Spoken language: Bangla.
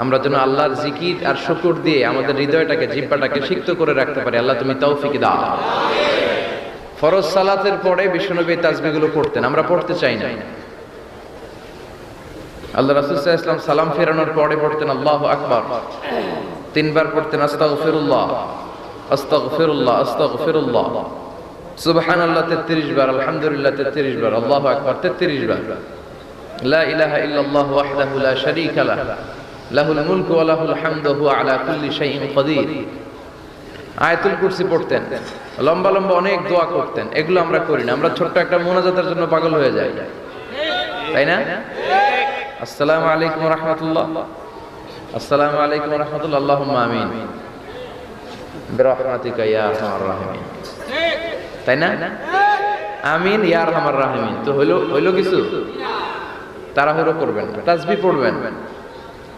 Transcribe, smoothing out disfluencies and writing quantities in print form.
আমরা যেন আল্লাহর জিকির আর শুকর দিয়ে আমাদের হৃদয়টাকে, জিহ্বাটাকে সিক্ত করে রাখতে পারি। আল্লাহ তুমি তৌফিক দাও। ফরজ সালাতের পরে বিশ্বনবী তাসবিহগুলো পড়তেন, আমরা পড়তে চাই না। আল্লাহ রাসূল সাল্লাল্লাহু আলাইহি ওয়াসাল্লাম সালাম ফেরানোর পরে পড়তেন আল্লাহু আকবার, 3 বার পড়তেন আস্তাগফিরুল্লাহ আস্তাগফিরুল্লাহ আস্তাগফিরুল্লাহ, সুবহানাল্লাহ 33 বার, আলহামদুলিল্লাহ 33 বার, আল্লাহু আকবার 33 বার, লা ইলাহা ইল্লাল্লাহ ওয়াহদাহু লা শারীকা লাহু লাহুল মুলকু ওয়া লাহুল হামদু ওয়া হুয়া আলা কুল্লি শাইইন কাদির। আয়াতুল কুরসি পড়তেন, লম্বা লম্বা অনেক দোয়া করতেন। এগুলো আমরা করি না, আমরা ছোট্ট একটা মুনাজাতের জন্য পাগল হয়ে যাই, তাই না? আসসালামু আলাইকুম ওয়া রাহমাতুল্লাহ, আসসালামু আলাইকুম ওয়া রাহমাতুল্লাহ, আল্লাহুম্মা আমিন বিরহমাতিকা ইয়া আরহামার রাহিমিন, তাই না? আমিন ইয়া আরহামার রাহিমিন। তো হইলো কিছু? তাড়াহুড়ো করবেন না, তাসবিহ পড়বেন।